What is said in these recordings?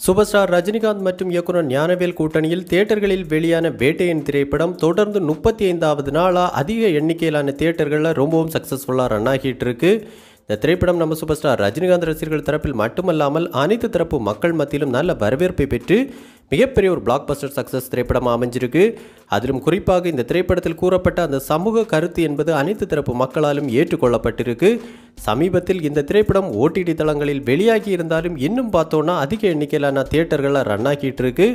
Super star Rajinikanth மற்றும் இயக்குனர் ஞானவேல் கூட்டணியில் தியேட்டர்களில் வெளியான வேட்டையன் திரைப்படம் தொடர்ந்து 35வது நாளா அதிக எண்ணிக்கையிலான தியேட்டர்களில் ரொம்பவும் சக்ஸஸ்ஃபுல்லாக ரன் ஆகிட்டு இருக்கு. இந்த திரைப்படம் நம்ம சூப்பர் ஸ்டார் ரஜினிகாந்த் ரசிகர்கள் தரப்பில் மட்டுமல்லாமல் அனைத்து தரப்பு மக்கள் மத்தியிலும் நல்ல வரவேற்பை பெற்று மிகப்பெரிய ஒரு பிளாக் பஸ்டர் சக்ஸஸ் திரைப்படமாக அமைஞ்சிருக்கு. அதிலும் குறிப்பாக இந்த திரைப்படத்தில் கூறப்பட்ட அந்த சமூக கருத்து என்பது அனைத்து தரப்பு மக்களாலும் ஏற்றுக்கொள்ளப்பட்டிருக்கு. சமீபத்தில் இந்த திரைப்படம் ஓடிடி தளங்களில் வெளியாகி இருந்தாலும் இன்னும் பார்த்தோன்னா அதிக எண்ணிக்கையிலான தியேட்டர்களில் ரன் ஆகிட்டு இருக்கு.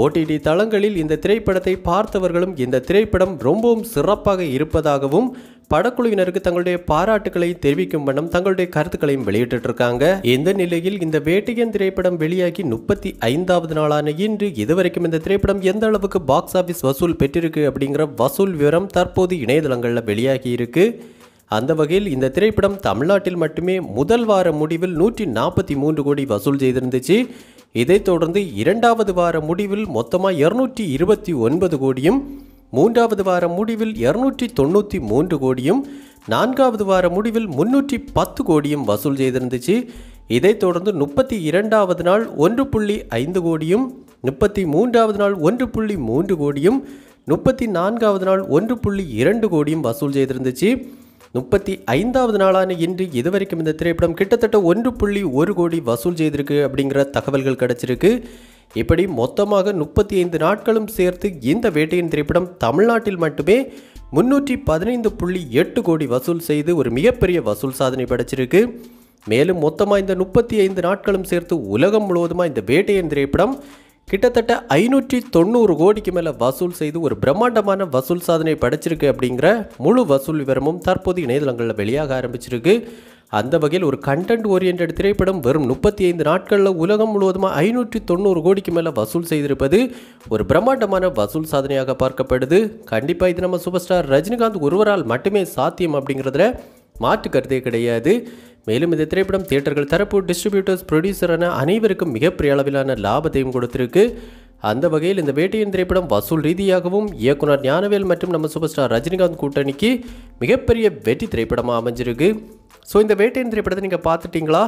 ஓடிடி தளங்களில் இந்த திரைப்படத்தை பார்த்தவர்களும் இந்த திரைப்படம் ரொம்பவும் சிறப்பாக இருப்பதாகவும் படக்குழுவினருக்கு தங்களுடைய பாராட்டுக்களை தெரிவிக்கும் வண்ணம் தங்களுடைய கருத்துக்களையும் வெளியிட்டு இருக்காங்க. இந்த நிலையில் இந்த வேட்டையன் திரைப்படம் வெளியாகி 35வது நாளான இன்று இதுவரைக்கும் இந்த திரைப்படம் எந்த அளவுக்கு பாக்ஸ் ஆஃபீஸ் வசூல் பெற்றிருக்கு அப்படிங்கிற வசூல் விவரம் தற்போது இணையதளங்களில் வெளியாகி இருக்கு. அந்த வகையில் இந்த திரைப்படம் தமிழ்நாட்டில் மட்டுமே முதல் வார முடிவில் 143 கோடி வசூல் செய்திருந்துச்சு. இதைத் தொடர்ந்து இரண்டாவது வார முடிவில் மொத்தமாக 229 கோடியும், மூன்றாவது வார முடிவில் 293 கோடியும், நான்காவது வார முடிவில் 310 கோடியும் வசூல் செய்திருந்துச்சு. இதைத் தொடர்ந்து 32வது நாள் 1.5 கோடியும், 33வது நாள் 1.3 கோடியும், 34வது நாள் 1.2 கோடியும் வசூல் செய்திருந்துச்சு. 35வது நாளான இன்று இதுவரைக்கும் இந்த திரைப்படம் கிட்டத்தட்ட 1.1 கோடி வசூல் செய்திருக்கு அப்படிங்கிற தகவல்கள் கிடைச்சிருக்கு. இப்படி மொத்தமாக 35 நாட்களும் சேர்த்து இந்த வேட்டையின் திரைப்படம் தமிழ்நாட்டில் மட்டுமே 315.8 கோடி வசூல் செய்து ஒரு மிகப்பெரிய வசூல் சாதனை படைச்சிருக்கு. மேலும் மொத்தமாக இந்த 35 நாட்களும் சேர்த்து உலகம் முழுவதுமாக இந்த வேட்டையின் திரைப்படம் கிட்டத்தட்ட 590 கோடிக்கு மேலே வசூல் செய்து ஒரு பிரம்மாண்டமான வசூல் சாதனை படைச்சிருக்கு அப்படிங்கிற முழு வசூல் விவரமும் தற்போது இணையதளங்களில் வெளியாக ஆரம்பிச்சிருக்கு. அந்த வகையில் ஒரு கண்டென்ட் ஓரியன்ட் திரைப்படம் வெறும் 35 நாட்களில் உலகம் முழுவதுமாக 590 கோடிக்கு மேலே வசூல் செய்திருப்பது ஒரு பிரம்மாண்டமான வசூல் சாதனையாக பார்க்கப்படுது. கண்டிப்பாக இது நம்ம சூப்பர் ஸ்டார் ரஜினிகாந்த் ஒருவரால் மட்டுமே சாத்தியம் அப்படிங்கிறதுல மாற்று கருத்தே கிடையாது. மேலும் இந்த திரைப்படம் தியேட்டர்கள் தரப்பு, டிஸ்ட்ரிபியூட்டர்ஸ், ப்ரொடியூசர் என அனைவருக்கும் மிகப்பெரிய அளவிலான லாபத்தையும் கொடுத்திருக்கு. அந்த வகையில் இந்த வேட்டையின் திரைப்படம் வசூல் ரீதியாகவும் இயக்குனர் ஞானவேல் மற்றும் நம்ம சூப்பர் ஸ்டார் ரஜினிகாந்த் கூட்டணிக்கு மிகப்பெரிய வெற்றி திரைப்படமாக அமைஞ்சிருக்கு. ஸோ இந்த வேட்டையின் திரைப்படத்தை நீங்கள் பார்த்துட்டிங்களா?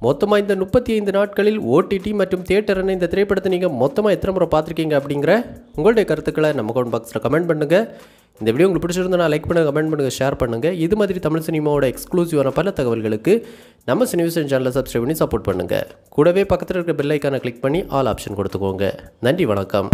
மொத்தமாக இந்த 35 நாட்களில் ஓடிடி மற்றும் தியேட்டர்னு இந்த திரைப்படத்தை நீங்கள் மொத்தமாக எத்தனை முறை பார்த்துருக்கீங்க அப்படிங்கிற உங்களுடைய கருத்துக்களை நம்ம கமெண்ட் பாக்ஸில் கமெண்ட் பண்ணுங்கள். இந்த வீடியோ உங்களுக்கு பிடிச்சிருந்தா லைக் பண்ணுங்கள், கமெண்ட் பண்ணுங்கள், ஷேர் பண்ணுங்கள். இது மாதிரி தமிழ் சினிமாவோட எக்ஸ்க்ளூசிவான பல தகவல்களுக்கு நம்ம சினிவிஷன் சேனலை சப்ஸ்கிரைப் பண்ணி சப்போர்ட் பண்ணுங்கள். கூடவே பக்கத்தில் இருக்கிற பெல் ஐக்கானை கிளிக் பண்ணி ஆல் ஆப்ஷன் கொடுத்துக்கோங்க. நன்றி, வணக்கம்.